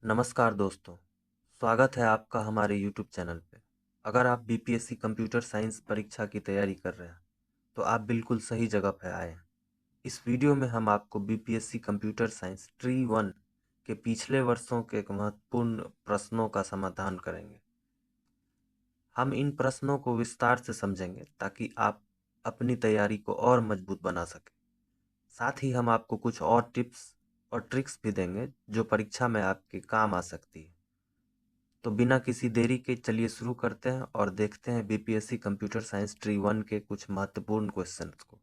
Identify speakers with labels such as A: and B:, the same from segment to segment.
A: नमस्कार दोस्तों, स्वागत है आपका हमारे यूट्यूब चैनल पे। अगर आप बीपीएससी कंप्यूटर साइंस परीक्षा की तैयारी कर रहे हैं, तो आप बिल्कुल सही जगह पे आए हैं। इस वीडियो में हम आपको बीपीएससी कंप्यूटर साइंस ट्री 1 के पिछले वर्षों के एक महत्वपूर्ण प्रश्नों का समाधान करेंगे। हम इन प्रश्नों को विस्तार से समझेंगे ताकि आप अपनी तैयारी को और मजबूत बना सकें। साथ ही हम आपको कुछ और टिप्स और ट्रिक्स भी देंगे जो परीक्षा में आपके काम आ सकती है। तो बिना किसी देरी के चलिए शुरू करते हैं और देखते हैं बीपीएससी कंप्यूटर साइंस ट्री 1 के कुछ महत्वपूर्ण क्वेश्चंस को।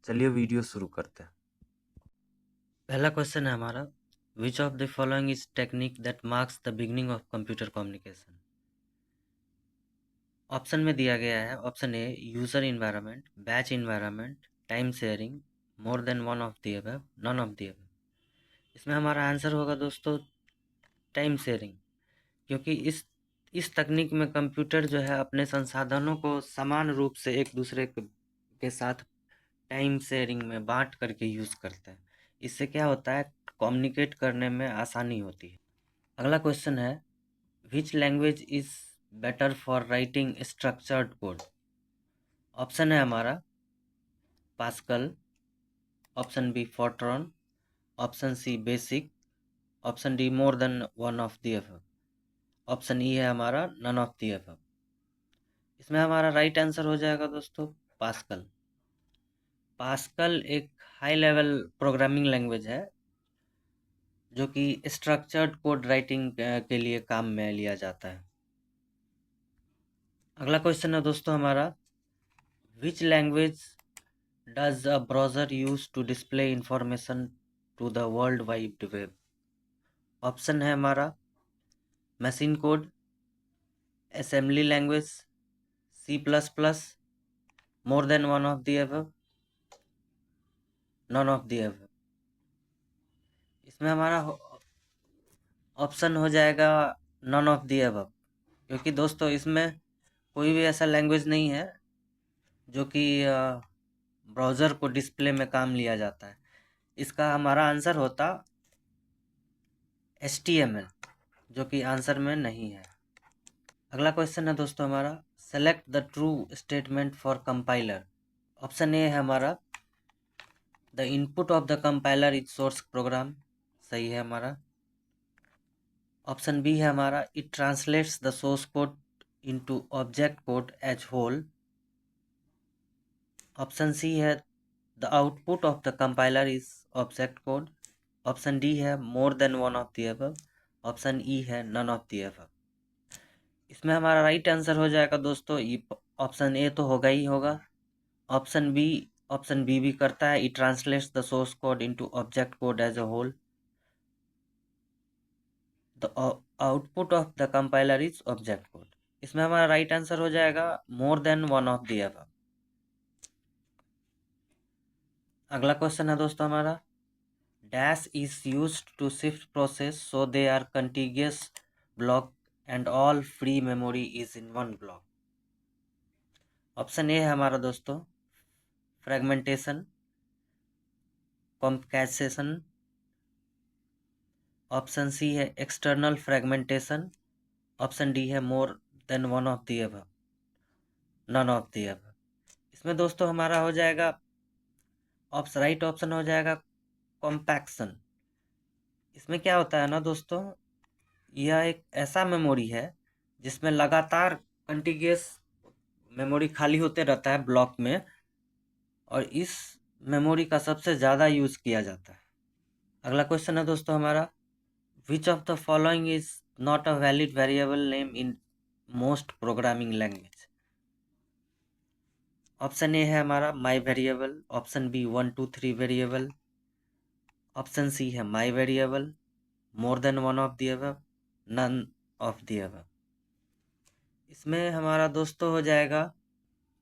A: चलिए वीडियो शुरू करते हैं।
B: पहला क्वेश्चन है हमारा, which of the following is technique that marks the beginning of computer communication. Option में दिया गया है option A user environment, batch environment, time sharing, more than one of the above, none of the above. इसमें हमारा answer होगा दोस्तों time sharing, क्योंकि इस तकनीक में कंप्यूटर जो है अपने संसाधनों को समान रूप से एक दूसरे के साथ टाइम शेयरिंग में बांट करके यूज करता है। इससे क्या होता है, कम्युनिकेट करने में आसानी होती है। अगला क्वेश्चन है, which language is better for writing structured code. Option है हमारा Pascal, option B Fortran, option C BASIC, option D more than one of the above, option E है हमारा नन ऑफ द अबव। इसमें हमारा right answer हो जाएगा दोस्तों pascal. Pascal एक हाई लेवल प्रोग्रामिंग लैंग्वेज है जो कि स्ट्रक्चर्ड कोड राइटिंग के लिए काम में लिया जाता है। अगला क्वेश्चन है दोस्तों हमारा, which language does a browser use to display information to the world wide web. Option है हमारा machine code, assembly language, C plus plus, more than one of the above, none of the above. इसमें हमारा option हो जाएगा non of the above, क्योंकि दोस्तों इसमें कोई भी ऐसा लैंग्वेज नहीं है जो कि ब्राउज़र को डिस्प्ले में काम लिया जाता है। इसका हमारा आंसर होता HTML, जो कि आंसर में नहीं है। अगला क्वेश्चन है दोस्तों हमारा, select the true statement for compiler. Option A है हमारा the input of the compiler is source program, सही है हमारा। ऑप्शन बी है हमारा it translates the source code into object code as whole. Option C है the output of the compiler is object code. Option D है more than one of the above. Option E है none of the above. इसमें हमारा right answer हो जाएगा दोस्तों ये option A तो होगा ही होगा। ऑप्शन बी भी करता है, it translates the source code into object code as a whole. The output of the compiler is object code. इसमें हमारा राइट आंसर हो जाएगा more than one of the above. अगला क्वेश्चन है दोस्तों हमारा, dash is used to shift process so they are contiguous block and all free memory is in one block। Option A है हमारा दोस्तों फ्रेगमेंटेशन, कॉम्पैक्सेशन, ऑप्शन सी है external fragmentation, option D है more than one of the above, none of the above. इसमें दोस्तों हमारा हो जाएगा राइट ऑप्शन हो जाएगा कॉम्पैक्शन। इसमें क्या होता है ना दोस्तों, यह एक ऐसा मेमोरी है जिसमें लगातार कंटिन्यूअस मेमोरी खाली होते रहता है ब्लॉक में, और इस मेमोरी का सबसे ज़्यादा यूज किया जाता है। अगला क्वेश्चन है दोस्तों हमारा, which of the following is not a valid variable name in most programming language. Option A है हमारा my variable, option B 1 2 3 variable, option C है my variable, more than one of the above, none of the above. इसमें हमारा दोस्तों हो जाएगा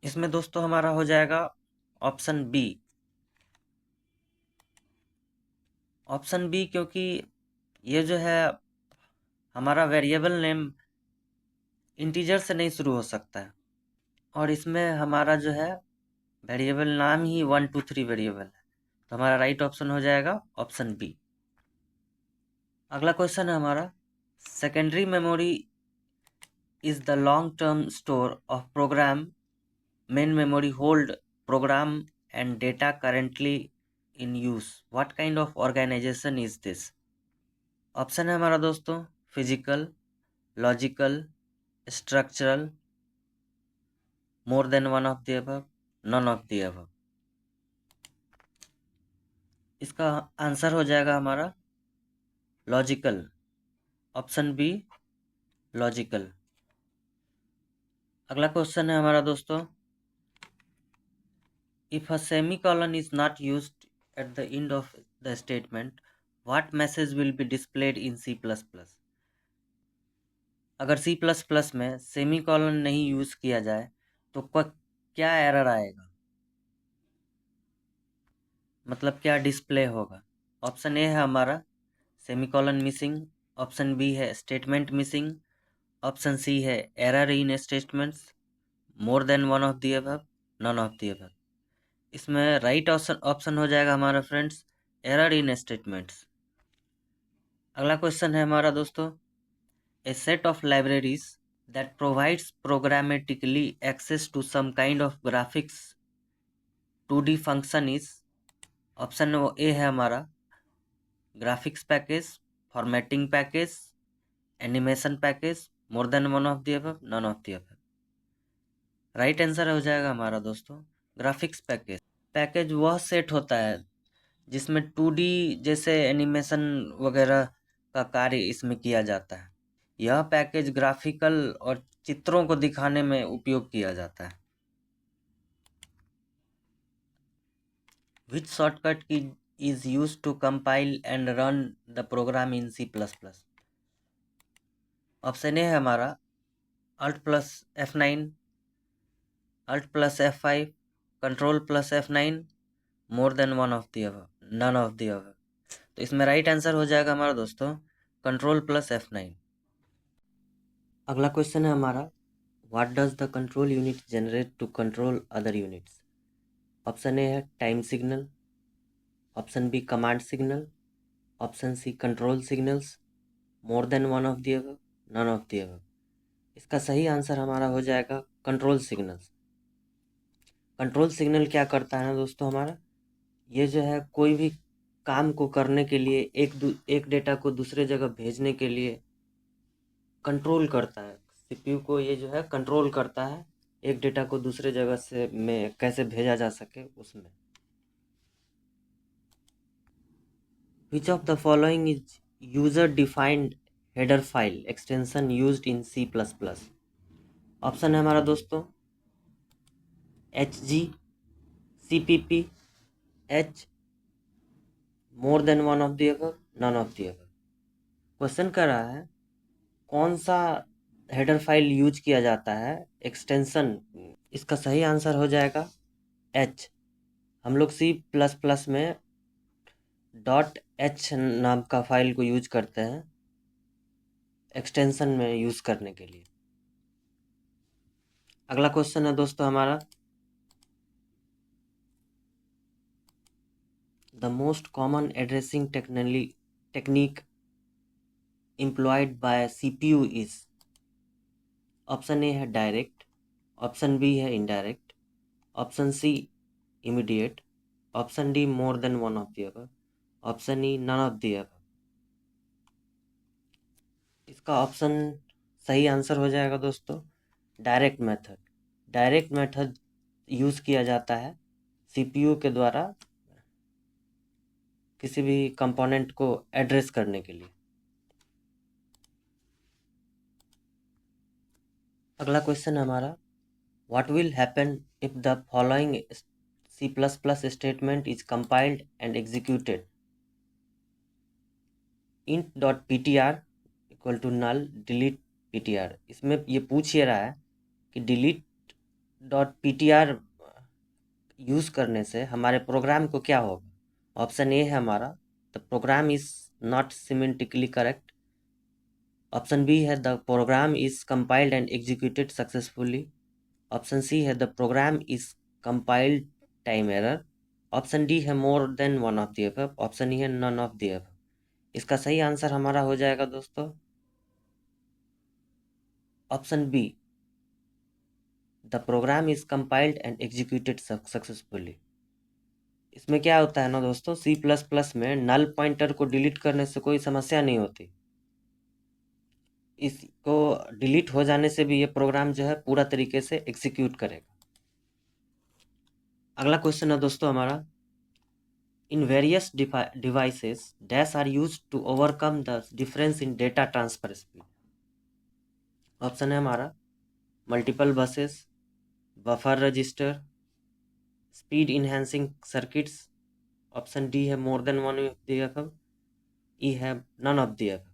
B: इसमें दोस्तों हमारा हो जाएगा ऑप्शन बी। ऑप्शन बी, क्योंकि ये जो है हमारा वेरिएबल नेम इंटीजर से नहीं शुरू हो सकता है, और इसमें हमारा जो है वेरिएबल नाम ही 1 2 3 वेरिएबल है। तो हमारा राइट ऑप्शन हो जाएगा ऑप्शन बी। अगला क्वेश्चन है हमारा, secondary memory is the long term store of program, main memory hold program and data currently in use, what kind of organisation is this? Option है हमारा दोस्तों, physical, logical, structural, more than one of the above, none of the above. इसका answer हो जाएगा हमारा logical, option B logical. अगला question है हमारा दोस्तों, if a semicolon is not used at the end of the statement, what message will be displayed in C plus plus? अगर C plus plus में सेमीकोलन नहीं यूज किया जाए तो क्या एरर आएगा, मतलब क्या डिस्प्ले होगा? ऑप्शन ए है हमारा सेमीकोलन मिसिंग, ऑप्शन बी है स्टेटमेंट मिसिंग, ऑप्शन सी है error in statements, more than one of the above, none of the above. इसमें राइट ऑप्शन हो जाएगा हमारा फ्रेंड्स एरर इन स्टेटमेंट्स। अगला क्वेश्चन है हमारा दोस्तों, a set of libraries that provides programmatically access to some kind of graphics 2D function is, option A है हमारा graphics package, formatting package, animation package, more than one of the above, none of the above. Right answer हो जाएगा हमारा दोस्तों graphics package. Package वह set होता है जिसमें 2D जैसे एनिमेशन वगैरह का कार्य इसमें किया जाता है। यह पैकेज ग्राफिकल और चित्रों को दिखाने में उपयोग किया जाता है। Which shortcut key is used to compile and run the program in C++? Option A है हमारा Alt plus F9, Alt plus F5, Control plus F9, more than one of the above, none of the above। तो इसमें right answer हो जाएगा हमारा दोस्तों control plus F9। अगला question है हमारा, what does the control unit generate to control other units? Option A है time signal, option B command signal, option C control signals, more than one of the above, none of the above. इसका सही answer हमारा हो जाएगा control signals. Control signal क्या करता है ना दोस्तों, हमारा ये जो है कोई भी काम को करने के लिए एक डेटा को दूसरे जगह भेजने के लिए कंट्रोल करता है। सीपीयू को ये जो है कंट्रोल करता है एक डेटा को दूसरे जगह से में कैसे भेजा जा सके उसमें। Which of the following is user defined header file extension used in C++? Option है हमारा दोस्तों HG, CPP, H, more than one of the above, none of the above. Question कर रहा है कौन सा हेडर फाइल यूज किया जाता है एक्सटेंशन। इसका सही आंसर हो जाएगा H। हम लोग C++ में .h नाम का फाइल को यूज करते हैं एक्सटेंशन में यूज करने के लिए। अगला क्वेश्चन है दोस्तों हमारा, the most common addressing technique employed by CPU is. Option A है डायरेक्ट, ऑप्शन बी है indirect, option C immediate, option D more than one of the above, option E none of the above. इसका option सही answer हो जाएगा दोस्तों direct method. Direct method use किया जाता है सीपीयू के द्वारा किसी भी कंपोनेंट को एड्रेस करने के लिए। अगला क्वेश्चन हमारा, what will happen if the following C++ statement is compiled and executed? int.ptr equal to null delete ptr। इसमें ये पूछ ये रहा है कि delete.ptr यूज करने से हमारे प्रोग्राम को क्या होगा। ऑप्शन ए है हमारा the program is not semantically correct, option B है the program is compiled and executed successfully, option C है the program is compiled time error, option D है more than one of the above, option E है none of the above. इसका सही answer हमारा हो जाएगा दोस्तों option B, the program is compiled and executed successfully. इसमें क्या होता है ना दोस्तों, सी प्लस प्लस में नल पॉइंटर को डिलीट करने से कोई समस्या नहीं होती। इसको डिलीट हो जाने से भी ये प्रोग्राम जो है पूरा तरीके से एग्जीक्यूट करेगा। अगला क्वेश्चन है दोस्तों हमारा, in various devices dash are used to overcome the difference in data transfer speed. Option है हमारा multiple buses, buffer register, speed enhancing circuits. Option D है more than one of the above, E है none of the above.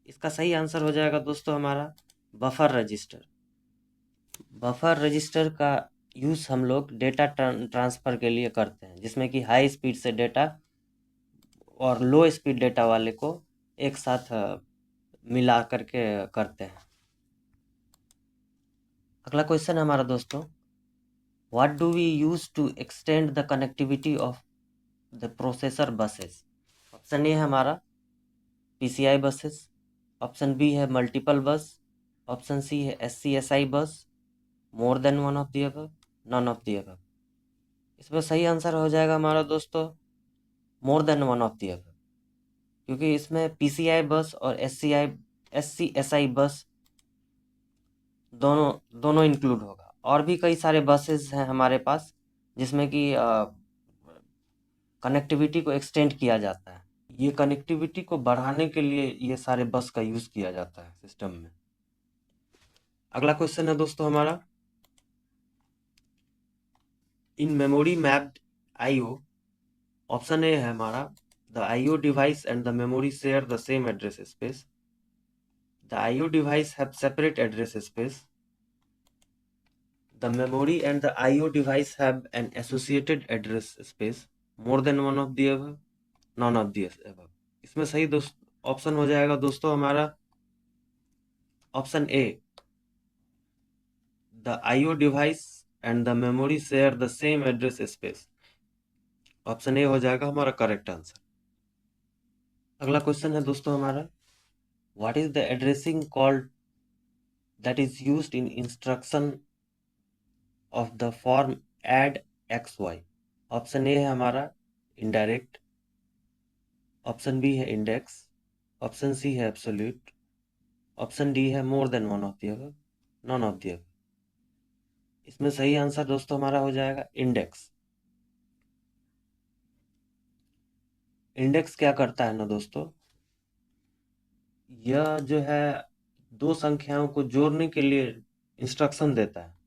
B: इसका सही answer हो जाएगा दोस्तों हमारा बफर रजिस्टर। बफर रजिस्टर का यूज़ हम लोग डेटा ट्रांसफ़र के लिए करते हैं, जिसमें कि हाई स्पीड से डेटा और लो स्पीड डेटा वाले को एक साथ मिला करके करते हैं। अगला क्वेश्चन है हमारा दोस्तों, what do we use to extend the connectivity of the processor buses. Option A है हमारा पीसीआई बसेस, ऑप्शन बी है मल्टीपल बस, ऑप्शन सी है SCSI bus, more than one of the above, none of the above. इसमें सही answer हो जाएगा हमारा दोस्तों more than one of the above, क्योंकि इसमें पीसीआई बस और एससीएसआई बस दोनों दोनों इंक्लूड होगा। और भी कई सारे बसेस हैं हमारे पास जिसमें कि कनेक्टिविटी को एक्सटेंड किया जाता है। ये कनेक्टिविटी को बढ़ाने के लिए ये सारे बस का यूज़ किया जाता है सिस्टम में। अगला क्वेश्चन है दोस्तों हमारा, in memory mapped IO. Option A है हमारा the IO device and the memory share the same address space, the IO device have separate address space, the memory and the IO device have an associated address space, more than one of the above, none of the above। इसमें सही दोस्त option हो जाएगा दोस्तों हमारा option A, the IO device and the memory share the same address space. Option A हो जाएगा हमारा करेक्ट आंसर। अगला क्वेश्चन है दोस्तों हमारा, what is the addressing called that is used in instruction of the form add X Y. Option A है हमारा indirect, option B है इंडेक्स, ऑप्शन सी है एब्सोल्यूट, ऑप्शन डी है more than one of the above, none of the above. इसमें सही answer दोस्तों हमारा हो जाएगा इंडेक्स। इंडेक्स क्या करता है ना दोस्तों, यह जो है दो संख्याओं को जोड़ने के लिए इंस्ट्रक्शन देता है।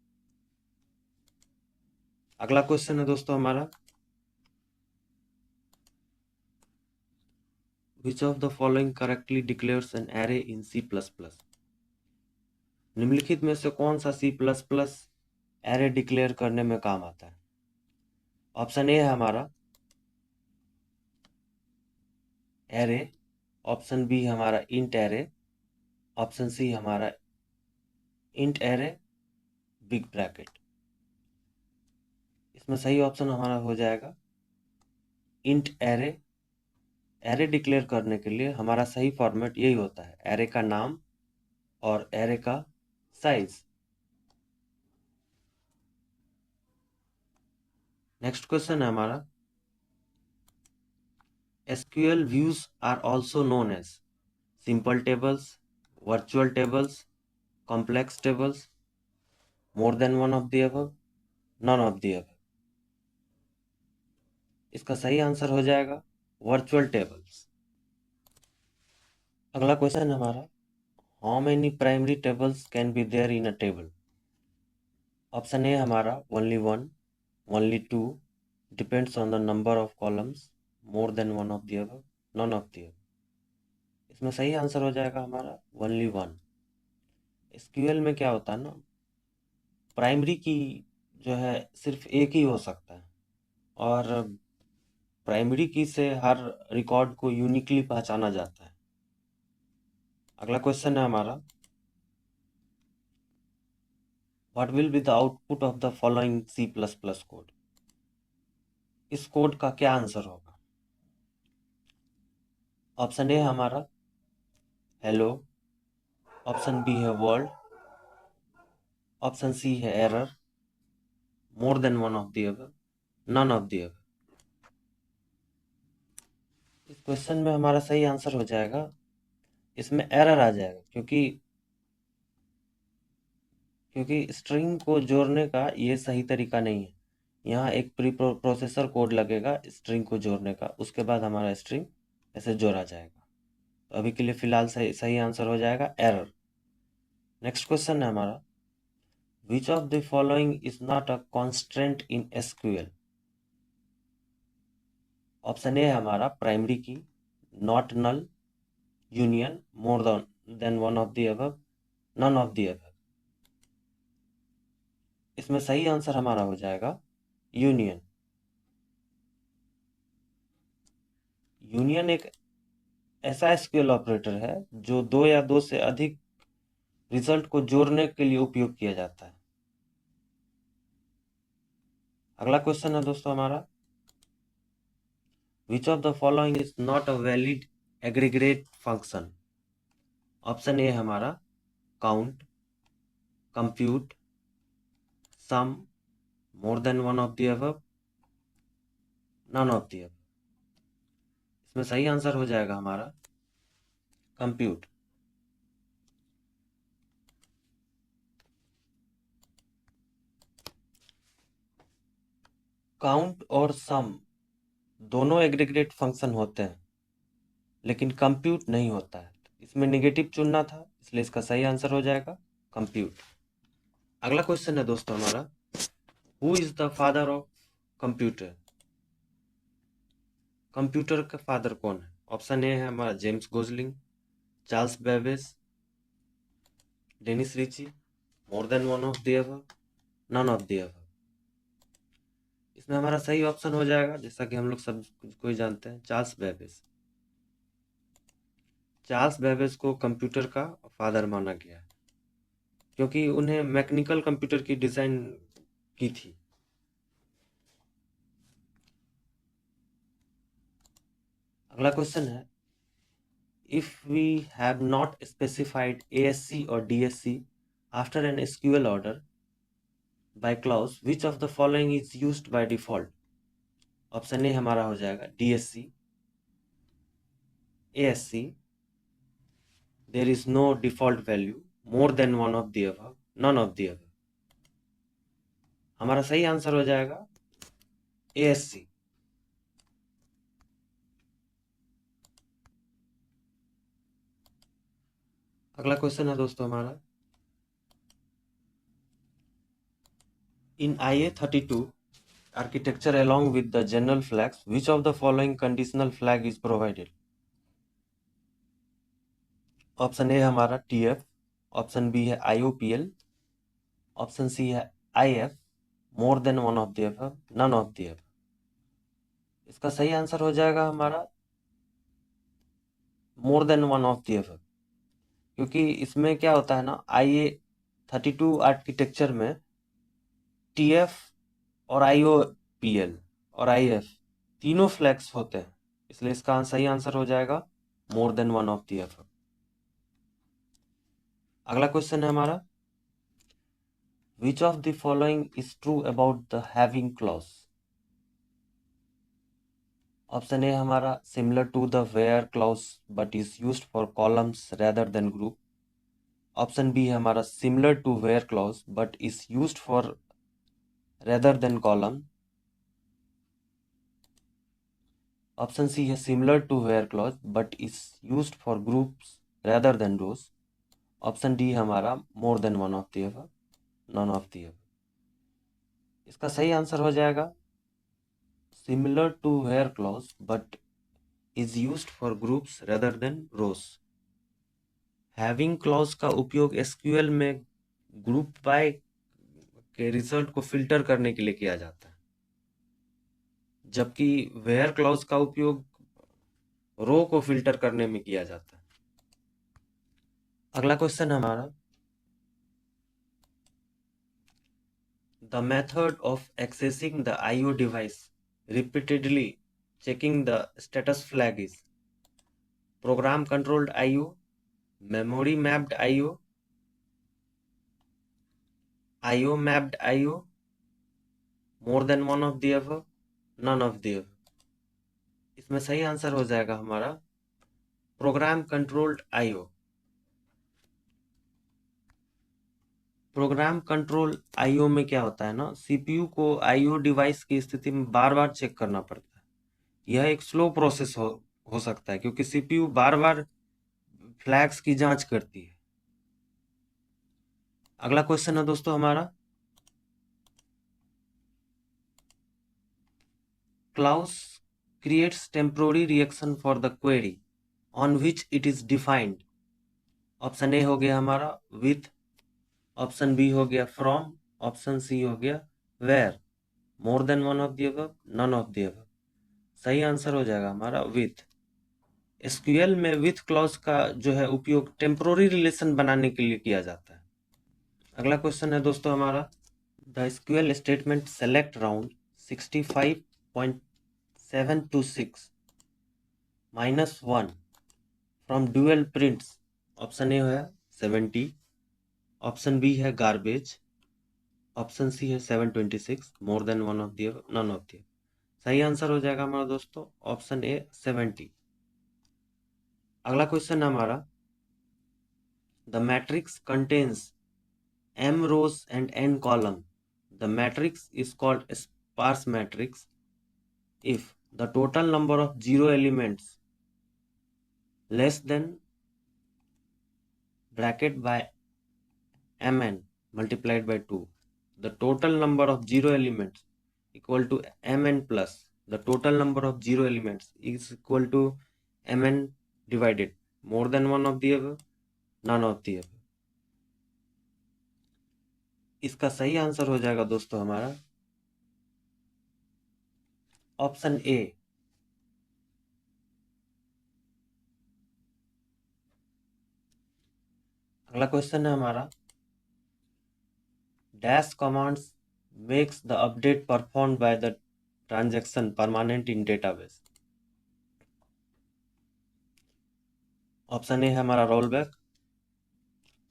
B: अगला क्वेश्चन है दोस्तों हमारा, which of the following correctly declares an array in C++। निम्नलिखित में से कौन सा C++ एरे डिक्लेयर करने में काम आता है। ऑप्शन ए है हमारा एरे, ऑप्शन बी हमारा इंट एरे, ऑप्शन सी हमारा इंट एरे बिग ब्रैकेट। इसमें सही ऑप्शन हमारा हो जाएगा इंट एरे। एरे डिक्लेयर करने के लिए हमारा सही फॉर्मेट यही होता है, एरे का नाम और एरे का साइज। नेक्स्ट क्वेश्चन है हमारा, SQL views are also known as simple tables, virtual tables, complex tables, more than one of the above, none of the above। इसका सही आंसर हो जाएगा वर्चुअल टेबल्स। अगला क्वेश्चन हमारा, how many primary tables can be there in a table. Option A हमारा only one, only two, depends on the number of columns, more than one of the above, none of the above. इसमें सही answer हो जाएगा हमारा only one. SQL में क्या होता है ना, प्राइमरी की जो है सिर्फ एक ही हो सकता है और प्राइमरी की से हर रिकॉर्ड को यूनिकली पहचाना जाता है। अगला क्वेश्चन है हमारा, what will be the output of the following C++ code. इस कोड का क्या आंसर होगा।
A: ऑप्शन ए हमारा हेलो, ऑप्शन बी है वर्ल्ड, ऑप्शन सी है error, more than one of the above, none of the above. इस question में हमारा सही आंसर हो जाएगा, इसमें एरर आ जाएगा, क्योंकि स्ट्रिंग को जोड़ने का ये सही तरीका नहीं है। यहाँ एक प्री प्रोसेसर कोड लगेगा स्ट्रिंग को जोड़ने का, उसके बाद हमारा स्ट्रिंग ऐसे जोड़ा जाएगा। तो अभी के लिए फिलहाल सही सही आंसर हो जाएगा एरर। नेक्स्ट क्वेश्चन है हमारा, which of the following is not a constant in SQL. Option A है हमारा primary key, not null, union, more than one of the above, none of the above. इसमें सही answer हमारा हो जाएगा union. Union एक ऐसा एसक्यूएल ऑपरेटर है जो दो या दो से अधिक रिजल्ट को जोड़ने के लिए उपयोग किया जाता है। अगला क्वेश्चन है दोस्तों हमारा, which of the following is not a valid aggregate function. Option A हमारा count, compute, sum, more than one of the above, none of the above. इसमें सही आंसर हो जाएगा हमारा कंप्यूट। काउंट और सम दोनों एग्रीगेट फंक्शन होते हैं, लेकिन कंप्यूट नहीं होता है। इसमें नेगेटिव चुनना था, इसलिए इसका सही आंसर हो जाएगा कंप्यूट। अगला क्वेश्चन है दोस्तों हमारा, who is the father of computer. Computer का फादर कौन है। ऑप्शन ए है हमारा James Gosling, Charles Babbage, Dennis Ritchie, more than one of the above, none of the above. इसमें हमारा सही ऑप्शन हो जाएगा, जैसा कि हम लोग सब कोई जानते हैं, चार्ल्स बेबेज। चार्ल्स बेबेज को कंप्यूटर का फादर माना गया है, क्योंकि उन्हें मैकेनिकल कंप्यूटर की डिजाइन की थी। अगला क्वेश्चन है, if we have not specified ASC or DSC after an SQL order by clause, which of the following is used by default। Option A हमारा हो जाएगा DSC, ASC, there is no default value, more than one of the above, none of the above। हमारा सही answer हो जाएगा ASC। अगला question है दोस्तों हमारा, in IA32 architecture along with the general flags, which of the following conditional flag is provided। Option A हमारा TF, option B है IOPL, ऑप्शन सी है IF, more than one of the above, none of the above. इसका सही answer हो जाएगा हमारा more than one of the above, क्योंकि इसमें क्या होता है ना, IA32 आर्किटेक्चर में TF और IOPL और IF तीनों फ्लैग्स होते हैं, इसलिए इसका सही आंसर हो जाएगा more than one of the above. अगला क्वेश्चन है हमारा, which of the following is true about the having clause. Option A हमारा similar to the where clause but is used for columns rather than group. Option B है हमारा similar to where clause but is used for rather than column. Option C है similar to where clause but is used for groups rather than rose. Option D हमारा more than one of the above, none of the above. इसका सही answer हो जाएगा similar to where clause but is used for groups rather than rows. Having clause का उपयोग SQL में group by के result को फिल्टर करने के लिए किया जाता है, जबकि वेयर क्लॉज का उपयोग रो को फिल्टर करने में किया जाता है। अगला क्वेश्चन हमारा, the method of accessing the IO device repeatedly checking the status flag is. Program controlled IO, memory mapped IO, IO mapped IO, more than one of the above, none of the above. इसमें सही answer हो जाएगा हमारा program controlled IO. Program control IO में क्या होता है ना, सीपीयू को आईओ डिवाइस की स्थिति में बार बार चेक करना पड़ता है। यह एक स्लो प्रोसेस हो सकता है क्योंकि सीपीयू बार बार फ्लैग्स की जांच करती है। अगला क्वेश्चन है दोस्तों हमारा, Klaus creates temporary reaction for the query on which it is defined। Option A हो गया हमारा with, ऑप्शन बी हो गया from, ऑप्शन सी हो गया where, more than one of the above, none of the above। सही answer हो जाएगा हमारा with। एसक्यूएल में with क्लॉज का जो है उपयोग टेम्पोररी रिलेशन बनाने के लिए किया जाता है। अगला क्वेश्चन है दोस्तों हमारा, the SQL statement select round 65.726 -1 from dual prints. Option A है 70, ऑप्शन बी है गार्बेज, ऑप्शन सी है 726, more than one of the none of the. सही आंसर हो जाएगा हमारा दोस्तों ऑप्शन ए 70। अगला क्वेश्चन है हमारा, the matrix contains m rows and n column। The matrix is called sparse matrix if the total number of zero elements less than bracket by mn multiplied by 2, the total number of zero elements equal to mn plus the total number of zero elements is equal to mn divided more than one of the above, none of the above। इसका सही answer हो जाएगा दोस्तों हमारा option ए। अगला question है हमारा, dash commands makes the update performed by the transaction permanent in database। Option A है हमारा roll back,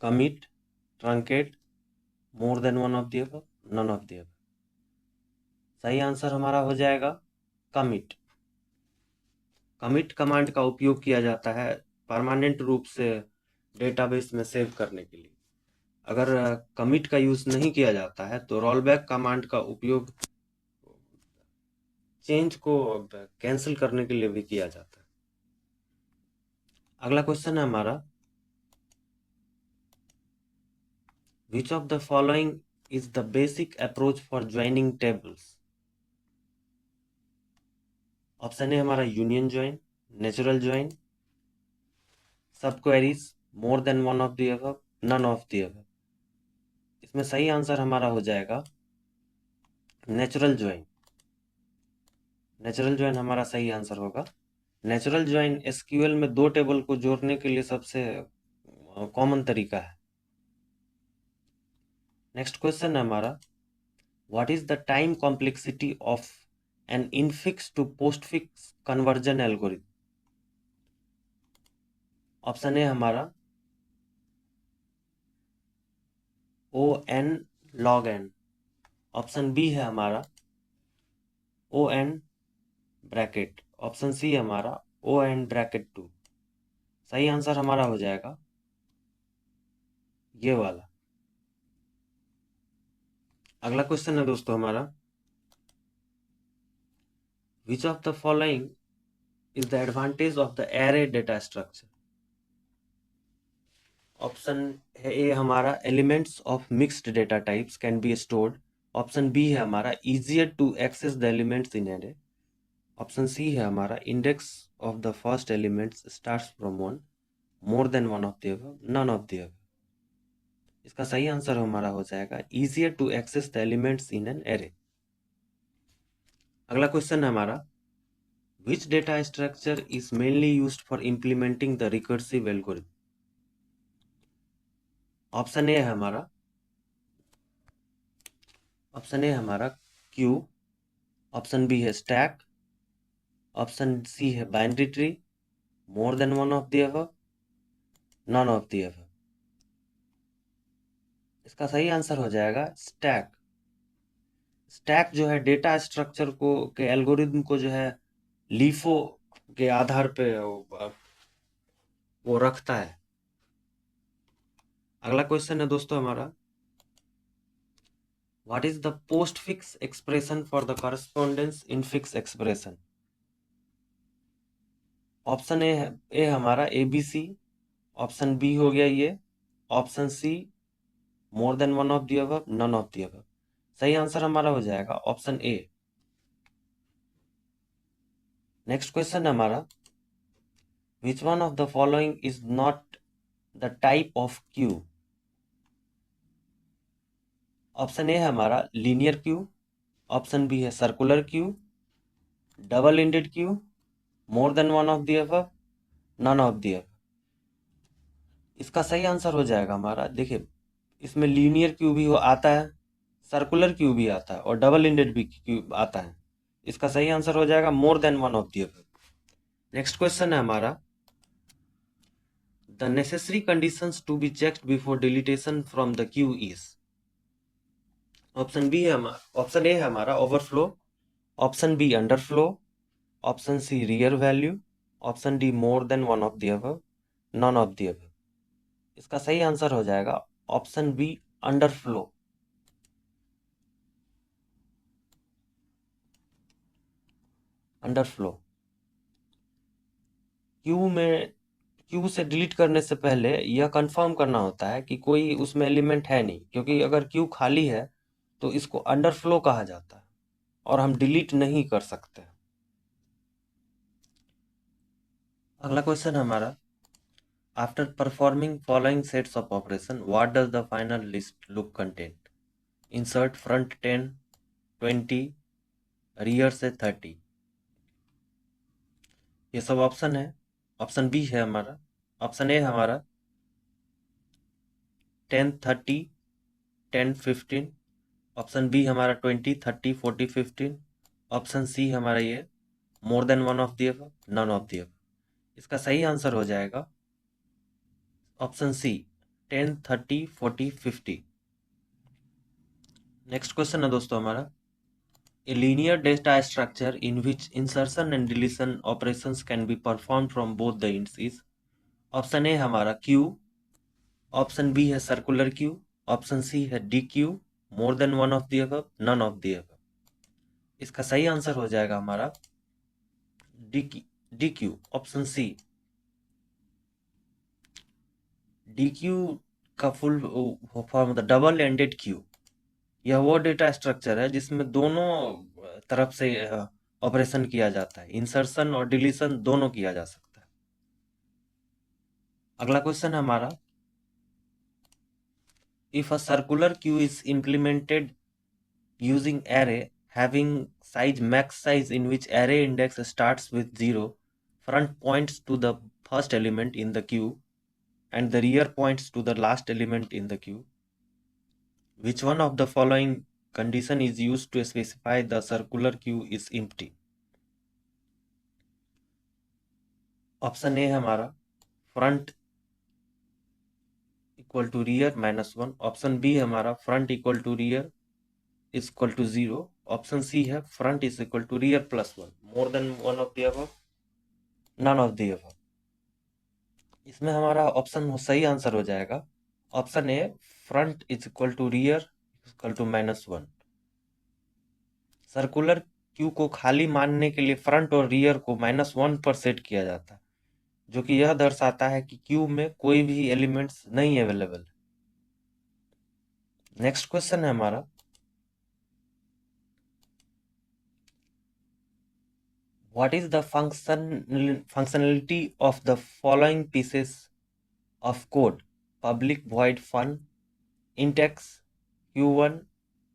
A: commit, truncate, more than one of the above, none of the above. सही आंसर हमारा हो जाएगा commit. Commit command का उपयोग किया जाता है परमानेंट रूप से डेटाबेस में सेव करने के लिए। अगर कमिट का यूज नहीं किया जाता है तो रोलबैक कमांड का उपयोग चेंज को कैंसिल करने के लिए भी किया जाता है। अगला क्वेश्चन है हमारा, which of the following is the basic approach for joining tables। Option A हमारा union join, natural join, subqueries, more than one of the above, none of the above. इसमें सही आंसर हमारा हो जाएगा natural join. Natural join हमारा सही answer होगा। Natural join SQL में दो टेबल को जोड़ने के लिए सबसे कॉमन तरीका है। नेक्स्ट क्वेश्चन है हमारा, what is the time complexity of an infix to postfix conversion algorithm. Option A हमारा O n log n, option B है हमारा O n bracket, option C है हमारा ओ एन ब्रैकेट 2। सही आंसर हमारा हो जाएगा ये वाला। अगला क्वेश्चन है दोस्तों हमारा, which of the following is the advantage of the array data structure. Option है ए हमारा elements of mixed data types can be stored, option B है हमारा easier to access the elements in array, option C है हमारा index of the first elements starts from one, more than one of the above, none of the above. इसका सही answer हमारा हो जाएगा easier to access the elements in an array. अगला question है हमारा, which data structure is mainly used for implementing the recursive algorithm. Option A है हमारा, ऑप्शन ए हमारा क्यू, ऑप्शन बी है स्टैक, ऑप्शन सी है binary tree, more than one of the above, none of the above. इसका सही answer हो जाएगा stack. Stack जो है डेटा स्ट्रक्चर को के एल्गोरिदम को जो है लीफो के आधार पे वो रखता है। अगला क्वेश्चन है दोस्तों हमारा, what is the postfix expression for the correspondence infix expression? Option A हमारा ABC, ऑप्शन बी हो गया ये, option C more than one of the above, none of the above. सही आंसर हमारा हो जाएगा ऑप्शन ए। नेक्स्ट क्वेश्चन है हमारा, which one of the following is not the type of queue? Option A है हमारा लीनियर क्यू, ऑप्शन बी है circular Q, double ended queue, more than one of the above, none of the above. इसका सही answer हो जाएगा हमारा, देखिए इसमें लीनियर क्यू भी आता है, सर्कुलर क्यू भी आता है और डबल एंडेड भी क्यू आता है। इसका सही आंसर हो जाएगा more than one of the above. Next question है हमारा, the necessary conditions to be checked before deletion from the queue is? Option B है हमारा, ऑप्शन ए है हमारा overflow, option B underflow, option C rear value, option D more than one of the above, none of the above. इसका सही answer हो जाएगा option B underflow. Underflow queue से delete करने से पहले यह कंफर्म करना होता है कि कोई उसमें एलिमेंट है नहीं, क्योंकि अगर क्यू खाली है तो इसको अंडरफ्लो कहा जाता है और हम डिलीट नहीं कर सकते। अगला क्वेश्चन हमारा, after performing following sets of operation what does the final list look contain? Insert front 10, 20, rear से 30। ये सब ऑप्शन है। ऑप्शन बी है हमारा, ऑप्शन ए हमारा 10, 30, 10, 15, ऑप्शन बी हमारा 20, 30, 40, 15, ऑप्शन सी हमारा ये more than one of the above, none of the above. इसका सही आंसर हो जाएगा ऑप्शन सी 10, 30, 40, 50। नेक्स्ट क्वेश्चन है दोस्तों हमारा, a linear data structure in which insertion and deletion operations can be performed from both the ends is? Option A हमारा queue, option B है circular queue, option C है D queue, more than one of the above, none of the above. इसका सही answer हो जाएगा हमारा D queue, option C. D queue का full form होता है डबल एंडेड क्यू। यह वो डेटा स्ट्रक्चर है जिसमें दोनों तरफ से ऑपरेशन किया जाता है, इंसर्शन और डिलीशन दोनों किया जा सकता है। अगला क्वेश्चन है हमारा, if a circular queue is implemented using array having size max size in which array index starts with 0, front points to the first element in the queue and the rear points to the last element in the queue, which one of the following condition is used to specify the circular queue is empty? Option A हमारा front equal to rear -1, option B हमारा front equal to rear is equal to 0, option C है front is equal to rear +1, more than one of the above, none of the above. इसमें हमारा option सही answer हो जाएगा option A front is equal to rear equal to -1। Circular queue को खाली मानने के लिए फ्रंट और रियर को -1 पर सेट किया जाता है, जो कि यह दर्शाता है कि क्यू में कोई भी एलिमेंट्स नहीं अवेलेबल। नेक्स्ट क्वेश्चन है हमारा, what is the functionality of the following pieces of code? Public void fun, int x, q1,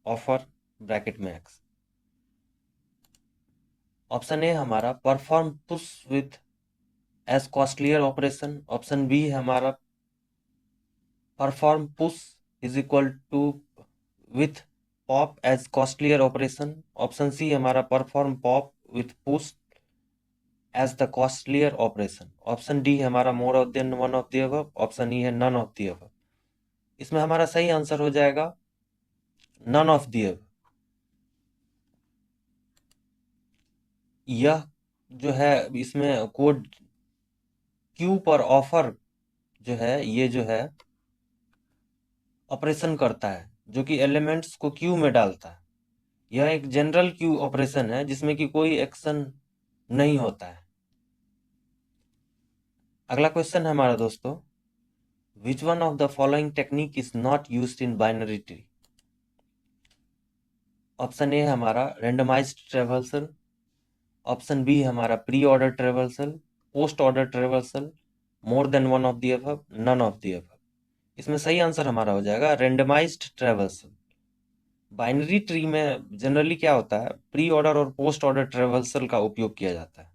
A: offer, bracket में x। ऑप्शन ए हमारा perform push with as costlier operation, option B हमारा perform push is equal to with pop as costlier operation, option C हमारा perform pop with push, as the costlier operation. Option D है हमारा more than one of the above, option E है none of the above. इसमें हमारा सही answer हो जाएगा none of the above. यह जो है इसमें कोड क्यू पर ऑफर जो है ये जो है ऑपरेशन करता है, जो कि एलिमेंट्स को क्यू में डालता है। यह एक जनरल क्यू ऑपरेशन है जिसमें कि कोई एक्शन नहीं होता है। अगला क्वेश्चन है हमारा दोस्तों, which one of the following technique is not used in binary tree. Option A है हमारा रेंडमाइज्ड ट्रेवर्सल, ऑप्शन बी है हमारा pre order traversal, post order traversal, more than one of the above, none of the above. इसमें सही answer हमारा हो जाएगा randomized traversal. Binary tree में जनरली क्या होता है, प्री ऑर्डर और पोस्ट ऑर्डर ट्रेवर्सल का उपयोग किया जाता है।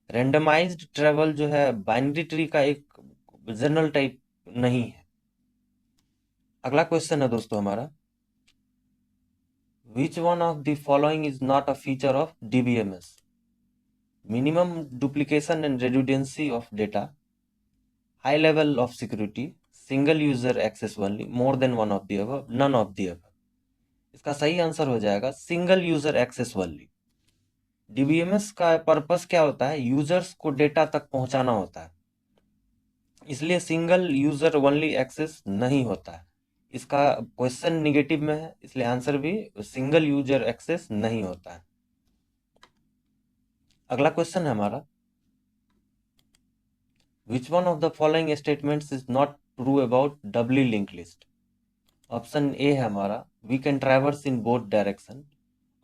A: रेंडमाइज्ड ट्रेवल जो है बाइनरी ट्री का एक जनरल टाइप नहीं है। अगला क्वेश्चन है दोस्तों हमारा, which one of the following is not a feature of DBMS. Minimum duplication and redundancy of data, high level of security, single user access only, more than one of the above, none of the above. इसका सही answer हो जाएगा single user access only. DBMS का purpose क्या होता है, users को data तक पहुंचाना होता है, इसलिए सिंगल यूजर ओनली एक्सेस नहीं होता है। इसका क्वेश्चन निगेटिव में है, इसलिए आंसर भी सिंगल यूजर एक्सेस नहीं होता है। अगला क्वेश्चन है हमारा, which one of the following statements is not true about doubly link list. Option A है हमारा we can traverse in both direction,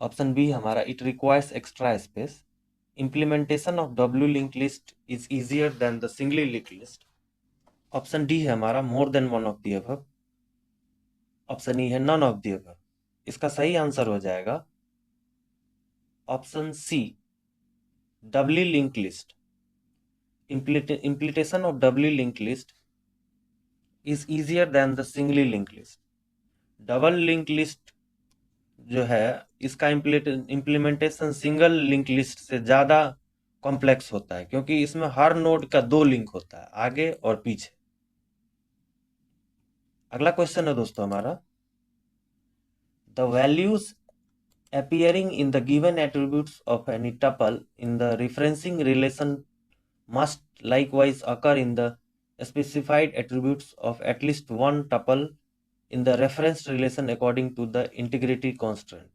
A: option B हमारा it requires extra space, implementation of doubly link list is easier than the singly link list, option D है हमारा more than one of the above, option E है none of the above. इसका सही answer हो जाएगा option C doubly link list. Implementation of doubly link list is easier than the singly link list. Double link list जो है इसका implementation single link list से ज्यादा कॉम्प्लेक्स होता है, क्योंकि इसमें हर नोड का दो लिंक होता है, आगे और पीछे। अगला क्वेश्चन है दोस्तों हमारा, the values appearing in the given attributes of any tuple in the referencing relation must likewise occur in the specified attributes of at least one tuple in the referenced relation according to the integrity constraint.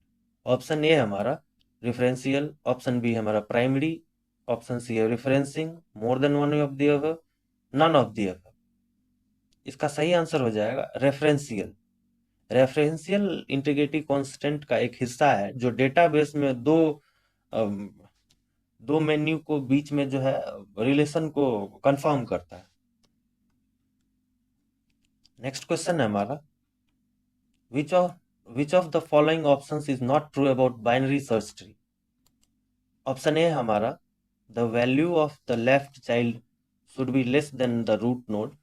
A: Option A हमारा referential, option B हमारा primary, option C है referencing, more than one of the above, none of the above. इसका सही answer हो जाएगा referential. Referential integrity constant का एक हिस्सा है जो डेटाबेस में दो मेन्यू को बीच में जो है रिलेशन को कंफर्म करता है। नेक्स्ट क्वेश्चन है हमारा, which of the following options is not true about binary search tree. Option A हमारा the value of the left child should be less than the root node,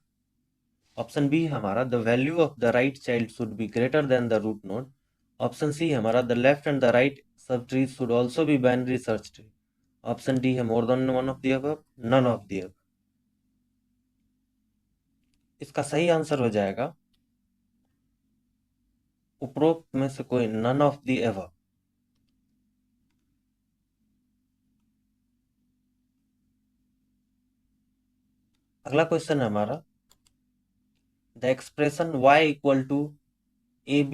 A: option B हमारा the value of the right child should be greater than the root node, option C हमारा the left and the right subtree should also be binary search tree, option D है more than one of the above, none of the above. इसका सही answer हो जाएगा उपरोक्त में से कोई नन ऑफ द अबव। अगला क्वेश्चन है हमारा, the expression y equal to ab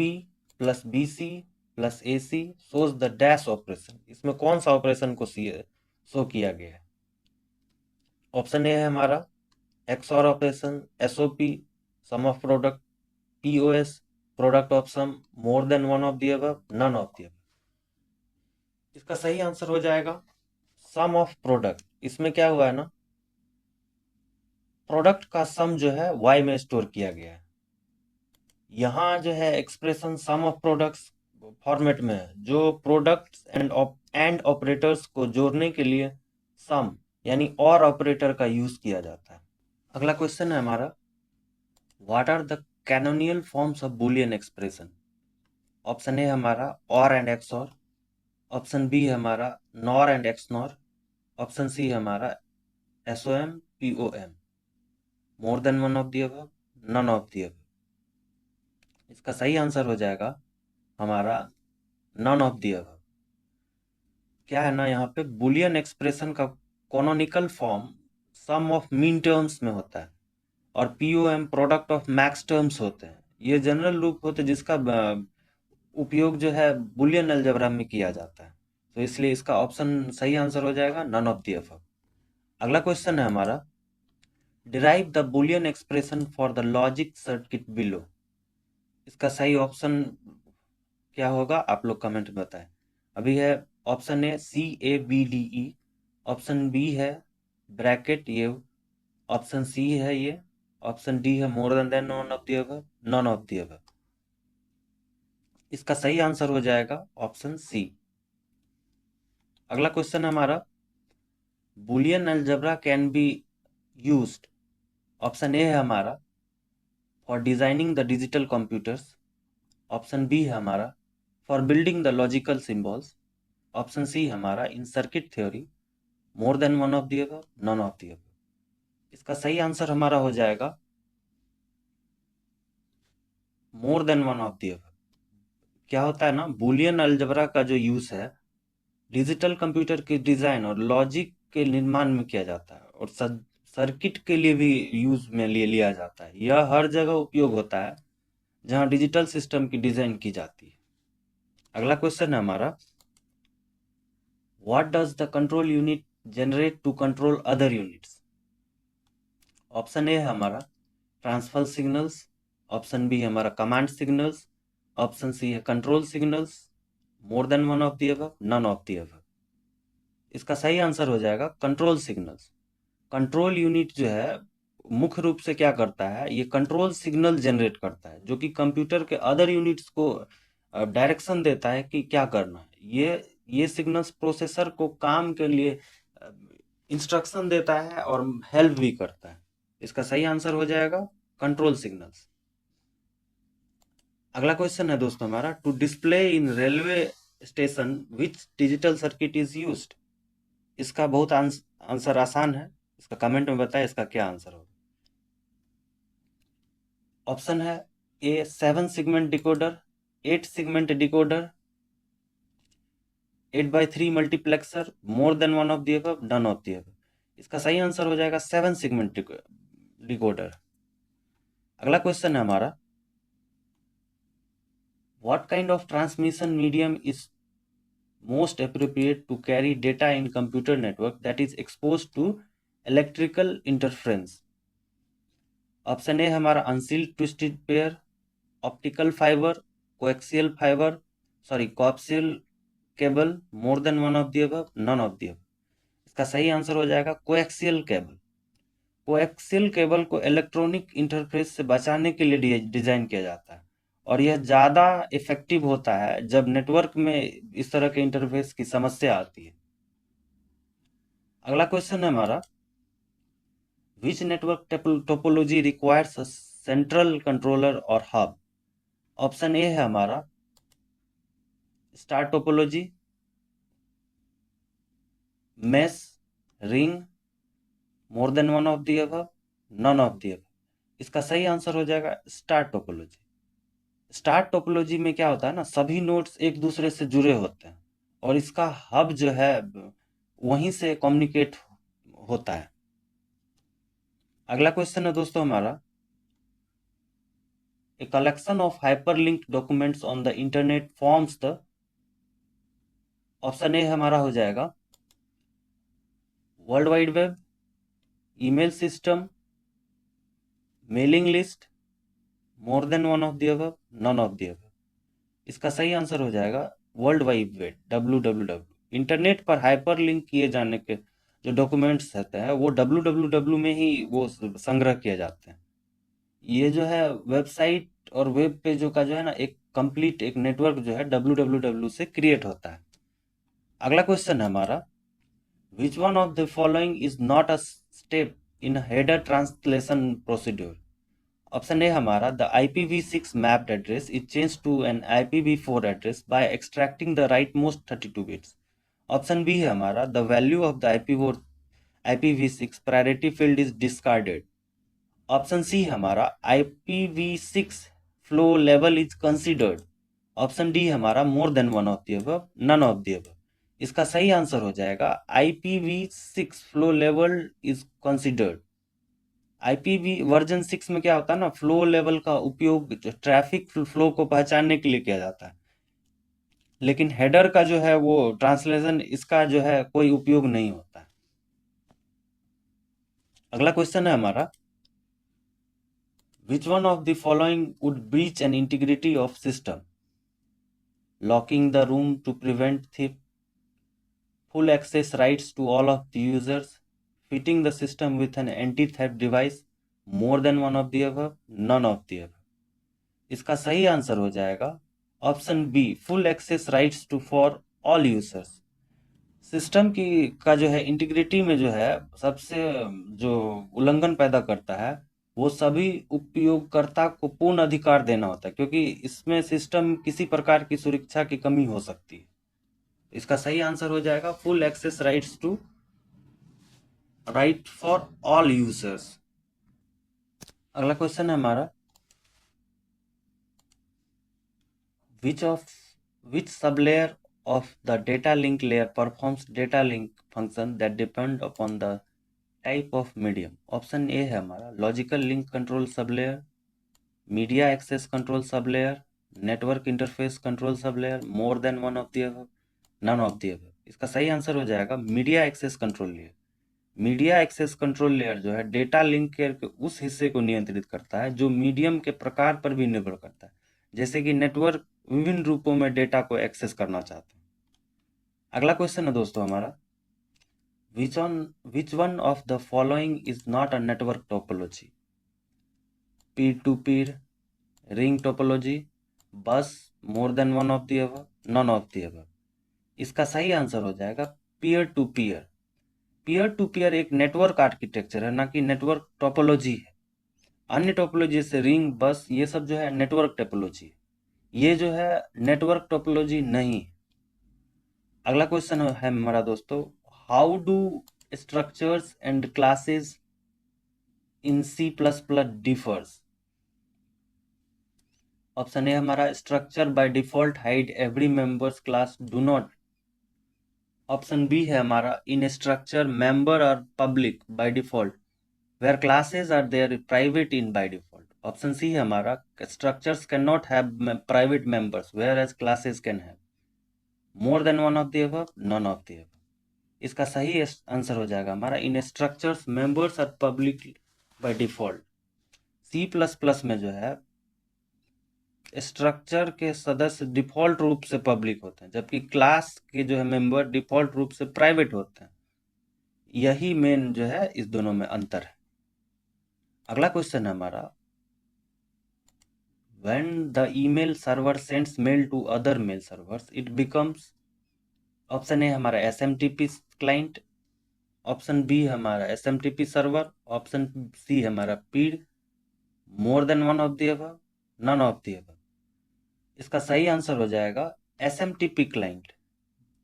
A: plus bc plus ac shows the dash operation. इसमें कौन सा ऑपरेशन को शो किया गया है। ऑप्शन ए है हमारा XOR operation, SOP, sum of product, POS, product of sum, more than one of the above, none of the above. इसका सही आंसर हो जाएगा सम ऑफ प्रोडक्ट। इसमें क्या हुआ है ना, प्रोडक्ट का सम जो है y में स्टोर किया गया है। यहाँ जो है expression sum of products format में है, जो प्रोडक्ट्स एंड ऑपरेटर्स को जोड़ने के लिए सम यानी और ऑपरेटर का यूज किया जाता है। अगला क्वेश्चन है हमारा, what are the canonical forms of Boolean expression. Option A हमारा OR AND XOR, option B हमारा NOR AND XNOR, option C है हमारा SOM POM, more than one of the above, none of the above. इसका सही answer हो जाएगा हमारा none of the above. क्या है ना, यहाँ पे बुलियन एक्सप्रेशन का canonical form sum of min terms में होता है और POM product of max terms होते हैं। ये जनरल रूप होते हैं जिसका उपयोग जो है बुलियन अलजेब्रा में किया जाता है। तो इसलिए इसका ऑप्शन सही आंसर हो जाएगा नन ऑफ दी अबव। अगला क्वेश्चन है हमारा, derive the Boolean expression for the logic circuit below. इसका सही ऑप्शन क्या होगा आप लोग कमेंट में बताएं। अभी है option A CABDE, option B है ब्रैकेट ये, ऑप्शन सी है ये, ऑप्शन डी है more than none of the above, none of the above. इसका सही आंसर हो जाएगा ऑप्शन सी। अगला क्वेश्चन है हमारा, Boolean algebra can be used. Option A है हमारा for designing the digital computers, option B है हमारा for building the logical symbols, option C हमारा in circuit theory, more than one of the above, none of the above. इसका सही answer हमारा हो जाएगा more than one of the above. क्या होता है ना, बुलियन अलजेब्रा का जो यूज है डिजिटल कंप्यूटर के डिजाइन और लॉजिक के निर्माण में किया जाता है और सर्किट के लिए भी यूज में लिया जाता है। यह हर जगह उपयोग होता है जहां डिजिटल सिस्टम की डिजाइन की जाती है। अगला क्वेश्चन है हमारा, what does the control unit generate to control other units. Option A है हमारा ट्रांसफर सिग्नल्स, ऑप्शन बी है हमारा कमांड सिग्नल्स, ऑप्शन सी है control signals, more than one of the above, none of the above. इसका सही answer हो जाएगा control signals. Control unit जो है मुख्य रूप से क्या करता है, ये कंट्रोल सिग्नल जनरेट करता है जो कि कंप्यूटर के अदर यूनिट्स को डायरेक्शन देता है कि क्या करना है। ये सिग्नल्स प्रोसेसर को काम के लिए इंस्ट्रक्शन देता है और हेल्प भी करता है। इसका सही आंसर हो जाएगा कंट्रोल सिग्नल्स। अगला क्वेश्चन है दोस्तों हमारा, to display in railway station which digital circuit is used. इसका बहुत आंसर आसान है, इसका कमेंट में बताएं इसका क्या आंसर होगा। ऑप्शन है A 7 segment decoder, 8 segment decoder, 8/3 multiplexer, more than one of the above, none of the above. इसका सही आंसर हो जाएगा 7 सेगमेंट डिकोडर। अगला क्वेश्चन है हमारा, what kind of transmission medium is most appropriate to carry data in computer network that is exposed to electrical interference। Option A हमारा unshielded twisted pair, optical fibre, coaxial fibre, coaxial cable, more than one of the above, none of the above. इसका सही answer हो जाएगा coaxial cable. Coaxial cable को electronic interface से बचाने के लिए डिजाइन किया जाता है और यह ज्यादा इफेक्टिव होता है जब नेटवर्क में इस तरह के इंटरफेस की समस्या आती है। अगला क्वेश्चन है हमारा, which network topology requires a central controller or hub. Option A है हमारा star topology, mesh, ring, more than one of the above, none of the above. इसका सही आंसर हो जाएगा स्टार टोपोलॉजी। स्टार टोपोलॉजी में क्या होता है ना, सभी नोड्स एक दूसरे से जुड़े होते हैं और इसका हब जो है वहीं से कम्युनिकेट होता है। अगला क्वेश्चन है दोस्तों हमारा, a collection of hyperlinked documents on the internet forms the. Option A हमारा हो जाएगा world wide web, email system, mailing list, more than one of the above, none of the above. इसका सही आंसर हो जाएगा world wide web, WWW। Internet पर hyperlink किए जाने के जो डॉक्यूमेंट्स रहते हैं वो WWW में ही वो संग्रह किए जाते हैं। ये जो है वेबसाइट और वेब पेज का जो है ना एक कंप्लीट एक नेटवर्क जो है WWW से क्रिएट होता है। अगला क्वेश्चन है हमारा, which one of the following is not a step in header translation procedure. Option A हमारा the IPv6 mapped address is change to an IPv4 address by extracting the rightmost 32 bits. Option B है हमारा the value of the IPv6 priority field is discarded. Option C हमारा IPv6 flow level is considered. Option D हमारा more than one of the above, none of the above. इसका सही answer हो जाएगा IPv6 flow level is considered. IPv version 6 में क्या होता है ना, फ्लो लेवल का उपयोग ट्रैफिक फ्लो को पहचानने के लिए किया जाता है, लेकिन हेडर का जो है वो ट्रांसलेशन, इसका जो है कोई उपयोग नहीं होता है। अगला क्वेश्चन है हमारा, which one of the following would breach an integrity of system? Locking the room to prevent thief, full access rights to all of the users, fitting the system with an anti-theft device, more than one of the above, none of the above। इसका सही answer हो जाएगा option B, full access rights to for all users. System की का जो है integrity में जो है सबसे जो उल्लंघन पैदा करता है वो सभी उपयोगकर्ता को पूर्ण अधिकार देना होता है, क्योंकि इसमें सिस्टम किसी प्रकार की सुरक्षा की कमी हो सकती है। इसका सही आंसर हो जाएगा full access right for all users. अगला क्वेश्चन है हमारा, which sublayer of the data link layer performs data link function that depend upon the type of medium? Option A है हमारा logical link control sublayer, media access control sublayer, network interface control sublayer, more than one of the above, none of the above. इसका सही answer हो जाएगा media access control layer. Media access control layer जो है data link के उस हिस्से को नियंत्रित करता है जो मीडियम के प्रकार पर भी निर्भर करता है, जैसे कि नेटवर्क विभिन्न रूपों में डेटा को एक्सेस करना चाहते हैं। अगला क्वेश्चन है दोस्तों हमारा, which one of the following is not a network topology? Peer to peer, ring topology, bus, more than one of the above, none of the above. इसका सही आंसर हो जाएगा peer to peer. Peer to peer एक network architecture है, ना कि network topology है। अन्य टोपोलॉजी जैसे रिंग, बस, ये सब जो है नेटवर्क टोपोलॉजी है, ये जो है नेटवर्क टोपोलॉजी नहीं। अगला क्वेश्चन है हमारा दोस्तों, how do structures and classes in C++ differs? Option A हमारा structure by default hide every members class do not. Option B है हमारा in structure member are public by default where classes are there private in by default। Option C है हमारा structures cannot have private members whereas classes can have, more than one of the above, none of the above। इसका सही answer हो जाएगा हमारा in structures members are public by default. C++ में जो है स्ट्रक्चर के सदस्य डिफॉल्ट रूप से पब्लिक होते हैं, जबकि क्लास के जो है मेंबर डिफॉल्ट रूप से प्राइवेट होते हैं। यही मेन जो है इस दोनों में अंतर है। अगला क्वेश्चन है हमारा, when the email server sends mail to other mail servers it becomes, option A हमारा SMTP क्लाइंट, ऑप्शन बी हमारा SMTP सर्वर, ऑप्शन सी हमारा पीड, more than one of the above, none of the above. इसका सही answer हो जाएगा SMTP client.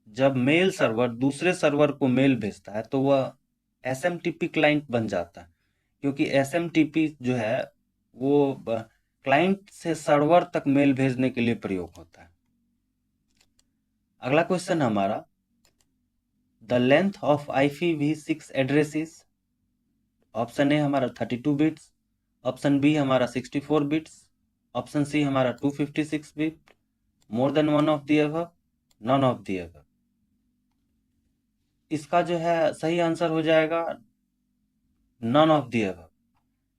A: जब mail server दूसरे सर्वर को मेल भेजता है तो वह SMTP क्लाइंट बन जाता है, क्योंकि SMTP जो है वो क्लाइंट से सर्वर तक मेल भेजने के लिए प्रयोग होता है। अगला क्वेश्चन हमारा, the length of IPv6 addresses. Option A हमारा 32 बिट्स, ऑप्शन बी हमारा 64 बिट्स, ऑप्शन सी हमारा 256 bit, more than one of the above, none of the above. इसका जो है सही आंसर हो जाएगा नन ऑफ द अबव,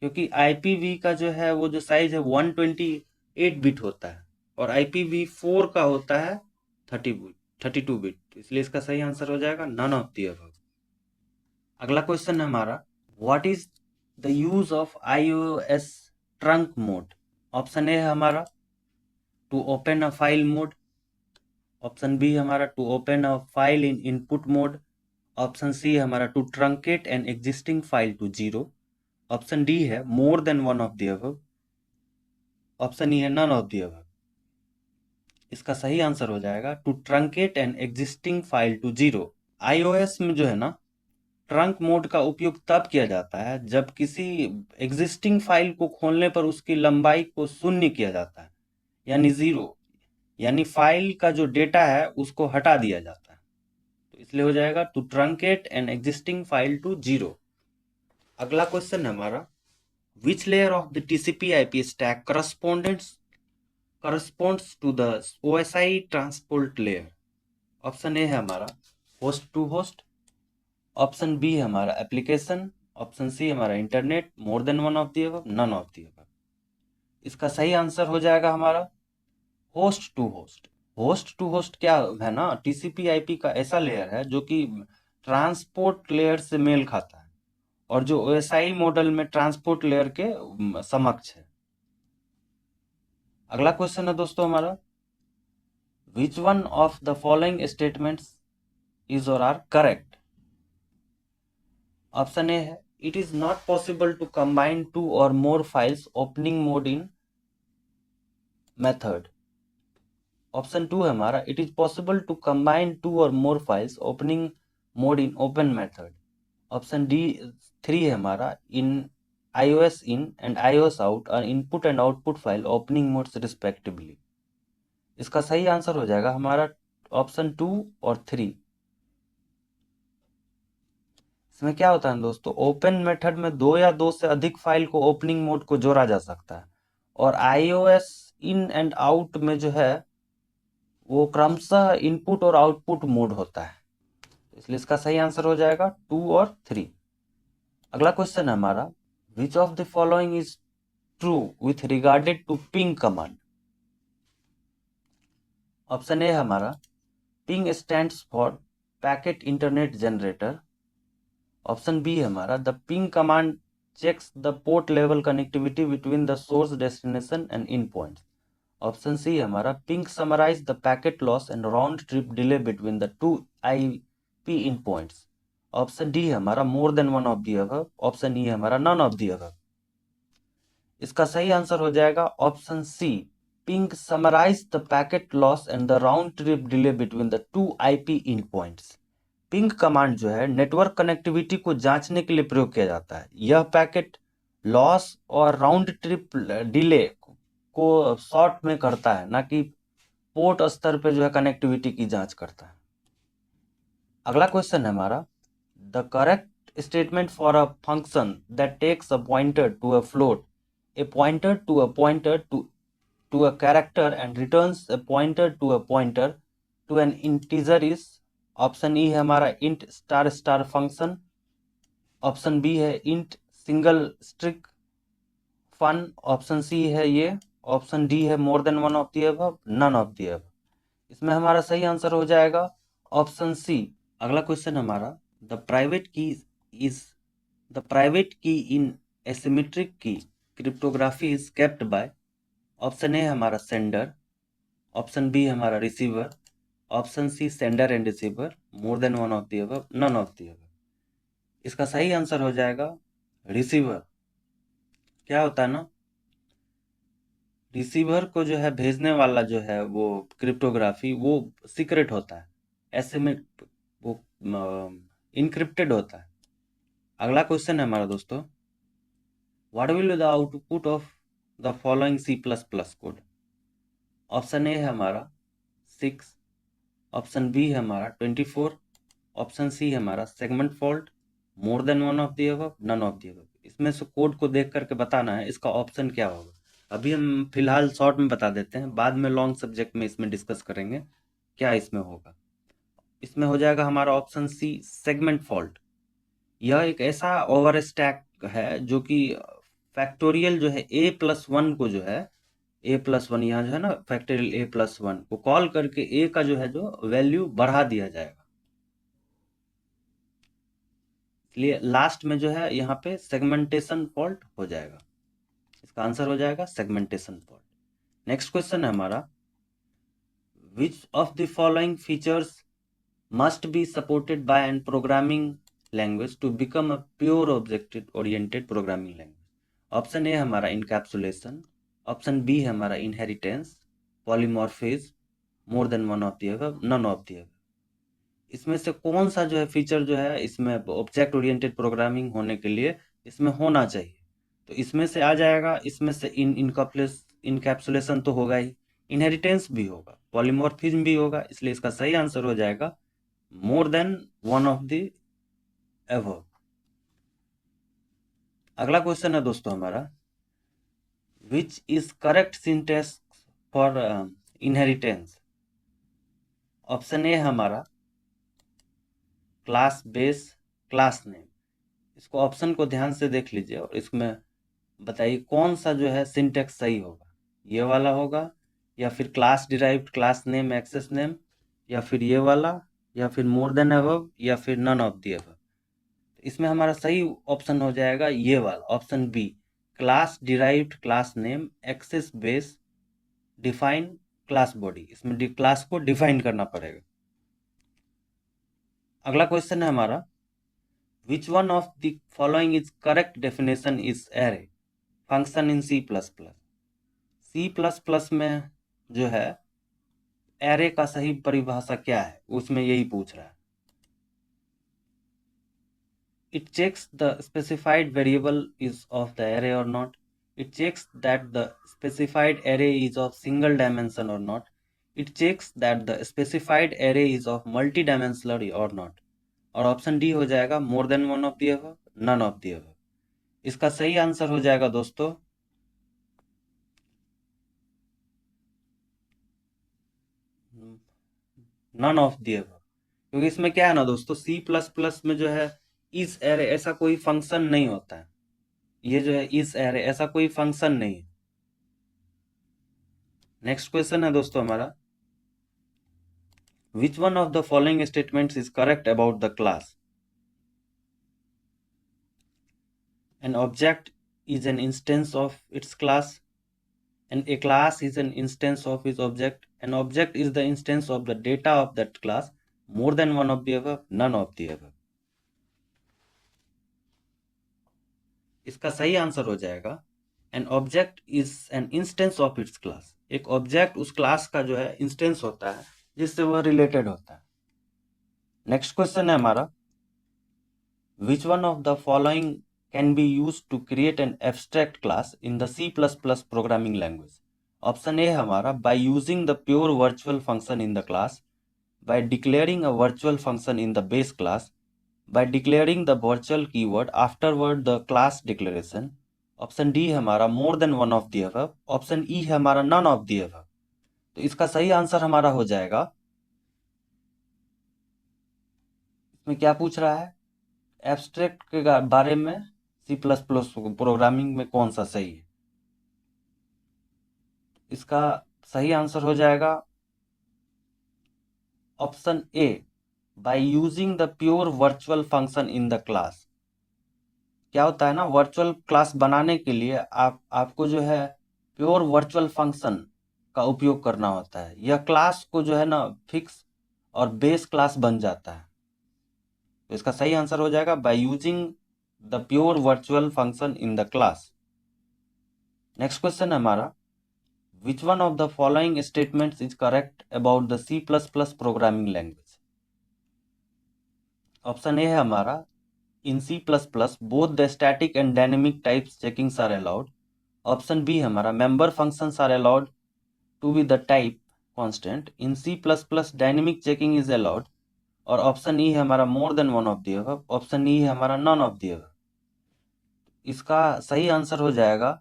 A: क्योंकि IPv का जो है वो जो साइज है 128 बिट होता है और IPv4 का होता है 32 बिट, इसलिए इसका सही आंसर हो जाएगा नन ऑफ द अबव। अगला क्वेश्चन है हमारा, what is the use of iOS trunc mode? Option A है हमारा to open a file mode, option B हमारा to open a file in input mode, option C है हमारा to truncate an existing file to zero, option D है more than one of the above, option E है none of the above. इसका सही answer हो जाएगा to truncate an existing file to zero. iOS में जो है ना, ट्रंक मोड का उपयोग तब किया जाता है जब किसी एग्जिस्टिंग फाइल को खोलने पर उसकी लंबाई को शून्य किया जाता है, यानी जीरो, यानी फाइल का जो डेटा है उसको हटा दिया जाता है। तो इसलिए हो जाएगा to truncate an existing file to zero. अगला क्वेश्चन है हमारा, which layer of the TCP IP stack corresponds to the OSI transport layer? Option A है हमारा host to host, option B है हमारा एप्लीकेशन, ऑप्शन सी हमारा internet, more than one of the above, none of the above. इसका सही answer हो जाएगा हमारा host to host. Host to host क्या है ना, TCP IP का ऐसा लेयर है जो कि ट्रांसपोर्ट लेयर से मेल खाता है और जो OSI मॉडल में ट्रांसपोर्ट लेयर के समक्ष है। अगला क्वेश्चन है दोस्तों हमारा, which one of the following statements is or are correct? Option A है it is not possible to combine two or more files opening mode in method. Option two है हमारा it is possible to combine two or more files opening mode in open method. Option D three है हमारा इन iOS in and iOS out are input and output file opening modes respectively। इसका सही answer हो जाएगा हमारा option to और three. इसमें क्या होता है दोस्तों, ओपन मेथड में दो या दो से अधिक फाइल को ओपनिंग मोड को जोड़ा जा सकता है और iOS इन एंड आउट में जो है वो क्रमशः इनपुट और आउटपुट मोड होता है, इसलिए इसका सही आंसर हो जाएगा टू और थ्री। अगला क्वेश्चन है हमारा, which of the following is true with regarded to ping command? Option A हमारा ping stands for packet internet generator. Option B है हमारा the ping command checks the port level connectivity between the source destination and end points. Option C है हमारा ping summarize the packet loss and round trip delay between the two IP in points. Option D है हमारा more than one of the above. Option E है हमारा none of the above. इसका सही answer हो जाएगा option C, ping summarize the packet loss and the round trip delay between the two IP in points. Ping command जो है network connectivity को जांचने के लिए प्रयोग किया जाता है। यह पैकेट लॉस और राउंड ट्रिप डिले को शॉर्ट में करता है, ना कि पोर्ट स्तर पे जो है कनेक्टिविटी की जांच करता है। अगला क्वेश्चन है हमारा, the correct statement for a function that takes a pointer to a float, a pointer to a pointer to a character and returns a pointer to an integer is. Option E है हमारा int star star function. Option B है int single strict fun. Option C है ये। Option D है more than one of the above, none of the above. इसमें हमारा सही answer हो जाएगा ऑप्शन सी। अगला क्वेश्चन हमारा, the private key is the private key in asymmetric key cryptography is kept by. Option A हमारा sender, option B हमारा receiver, option C sender and receiver, more than one of the above, none of the above. इसका सही answer हो जाएगा receiver. क्या होता है ना, रिसीवर को जो है भेजने वाला जो है वो क्रिप्टोग्राफी वो सीक्रेट होता है, ऐसे में वो इनक्रिप्टेड होता है। अगला क्वेश्चन है हमारा दोस्तों, what will be the output of the following C++ code? Option A है हमारा 6, ऑप्शन बी है हमारा 24, ऑप्शन सी है हमारा segment fault, more than one of the above, none of the above. इसमें से कोड को देख करके बताना है इसका ऑप्शन क्या होगा। अभी हम फिलहाल शॉर्ट में बता देते हैं, बाद में लॉन्ग सब्जेक्ट में इसमें डिस्कस करेंगे क्या इसमें होगा। इसमें हो जाएगा हमारा ऑप्शन सी सेगमेंट फॉल्ट। यह एक ऐसा ओवर स्टैक है जो कि फैक्टोरियल जो है A+1 को जो है A+1 यहाँ जो है ना फैक्टोरियल A+1 को कॉल करके A का जो है जो वैल्यू बढ़ा दिया जाएगा, इसलिए लास्ट में जो है यहाँ पे सेगमेंटेशन फॉल्ट हो जाएगा। इसका आंसर हो जाएगा सेगमेंटेशन फॉल्ट। नेक्स्ट क्वेश्चन है हमारा, which of the following features must be supported by an programming language to become a pure object oriented programming language? Option A हमारा इनकैप्सुलेशन, ऑप्शन बी है हमारा inheritance, polymorphism, more than one of the above, none of the above. इसमें से कौन सा जो है feature जो है इसमें ऑब्जेक्ट ओरिएंटेड प्रोग्रामिंग होने के लिए इसमें होना चाहिए? तो इसमें से आ जाएगा, इसमें से इनकैप्सुलेशन तो होगा ही, इनहेरिटेंस भी होगा, पॉलीमॉर्फिज्म भी होगा, इसलिए इसका सही आंसर हो जाएगा more than one of the above. अगला क्वेश्चन है दोस्तों हमारा, which is correct syntax for inheritance? Option A हमारा क्लास बेस क्लास नेम। इसको ऑप्शन को ध्यान से देख लीजिए और इसमें बताइए कौन सा जो है सिंटेक्स सही होगा, ये वाला होगा या फिर class derived class name access name, या फिर ये वाला, या फिर मोर देन अबव, या फिर नन ऑफ दी अबव। इसमें हमारा सही ऑप्शन हो जाएगा ये वाला, option B, class derived class name access base define class body. इसमें क्लास को डिफाइन करना पड़ेगा। अगला क्वेश्चन है हमारा, which one of the following is correct definition is array function in C plus plus? C plus plus में जो है एरे का सही परिभाषा क्या है, उसमें यही पूछ रहा है। It checks the specified variable is of the array or not. It checks that the specified array is of single dimension or not. It checks that the specified array is of multi-dimensional or not. और option D हो जाएगा more than one of the above, none of the above. इसका सही answer हो जाएगा दोस्तों none of the above, क्योंकि इसमें क्या है ना दोस्तों, सी प्लस प्लस में जो है इस एरे ऐसा कोई फंक्शन नहीं होता है। ये जो है इस एरे ऐसा कोई फंक्शन नहीं है। नेक्स्ट क्वेश्चन है दोस्तों हमारा, which one of the following statements is correct about the class? An object is an instance of its class, and a class is an instance of its object. An object is the instance of the data of that class. More than one of the above, none of the above. इसका सही answer हो जाएगा an object is an instance of its class. एक object उस class का जो है instance होता है जिससे वह रिलेटेड होता है। नेक्स्ट क्वेश्चन है हमारा, which one of the following can be used to create an abstract class in the C++ programming language? Option A हमारा, by using the pure virtual function in the class, by declaring a virtual function in the base class, by declaring the virtual keyword afterward the class declaration. Option D हमारा more than one of the above. Option E हमारा none of the above. तो इसका सही answer हमारा हो जाएगा, इसमें क्या पूछ रहा है, एब्स्ट्रैक्ट के बारे में सी प्लस प्लस प्रोग्रामिंग में कौन सा सही है? इसका सही आंसर हो जाएगा option A, by using the pure virtual function in the class. क्या होता है ना, वर्चुअल क्लास बनाने के लिए आपको जो है प्योर वर्चुअल फंक्शन का उपयोग करना होता है। यह क्लास को जो है ना फिक्स और बेस क्लास बन जाता है। तो इसका सही आंसर हो जाएगा by using the pure virtual function in the class. Next question है हमारा, which one of the following statements is correct about the C++ programming language? Option A है हमारा, in C++ both the static and dynamic types checkings are allowed. Option B हमारा, member functions are allowed to be the type constant. In C++ dynamic checking is allowed. और option E है हमारा more than one of the above. Option E है हमारा none of the above. इसका सही answer हो जाएगा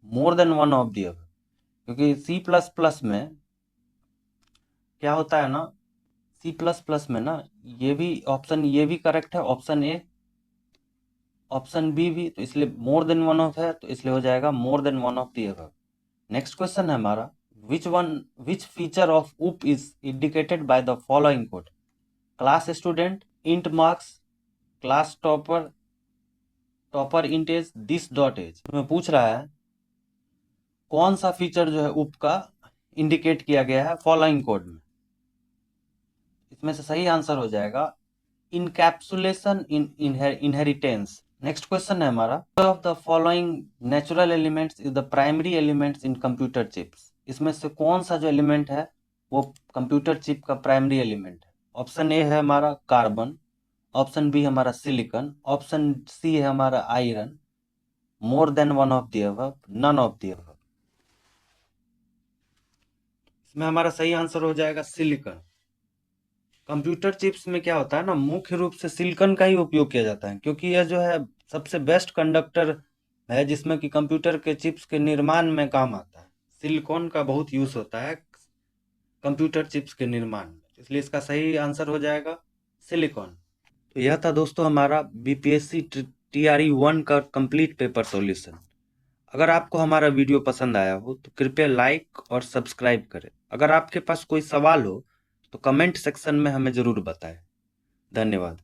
A: more than one of the above, क्योंकि सी प्लस प्लस में क्या होता है ना, सी प्लस प्लस में ना ये भी ऑप्शन ये भी करेक्ट है, ऑप्शन ए ऑप्शन बी भी, तो इसलिए मोर देन वन ऑफ है, तो इसलिए हो जाएगा more than one of the above. Next question है हमारा, which feature of OOP is indicated by the following code? Class student, int marks, class topper int age, this dot age. में पूछ रहा है कौन सा फीचर जो है उप का इंडिकेट किया गया है फॉलोइंग कोड में? इसमें से सही आंसर हो जाएगा encapsulation in inheritance. Next question है हमारा, of the following natural elements is the primary elements in computer chips. इसमें से कौन सा जो एलिमेंट है वो कंप्यूटर चिप का प्राइमरी एलिमेंट है। ऑप्शन ए है हमारा कार्बन, ऑप्शन बी हमारा सिलिकॉन, ऑप्शन सी है हमारा iron, more than one of the above, none of the above. इसमें हमारा सही आंसर हो जाएगा सिलिकॉन। कंप्यूटर चिप्स में क्या होता है ना, मुख्य रूप से सिलिकॉन का ही उपयोग किया जाता है, क्योंकि यह जो है सबसे बेस्ट कंडक्टर है जिसमें कि कंप्यूटर के चिप्स के निर्माण में काम आता है। सिलिकॉन का बहुत यूज होता है कंप्यूटर चिप्स के निर्माण में, इसलिए इसका सही आंसर हो जाएगा सिलिकॉन। तो यह था दोस्तों हमारा बीपीएससी TRE 1 का कंप्लीट पेपर सॉल्यूशन। अगर आपको हमारा वीडियो पसंद आया हो तो कृपया लाइक और सब्सक्राइब करें। अगर आपके पास कोई सवाल हो तो कमेंट सेक्शन में हमें जरूर बताएं। धन्यवाद।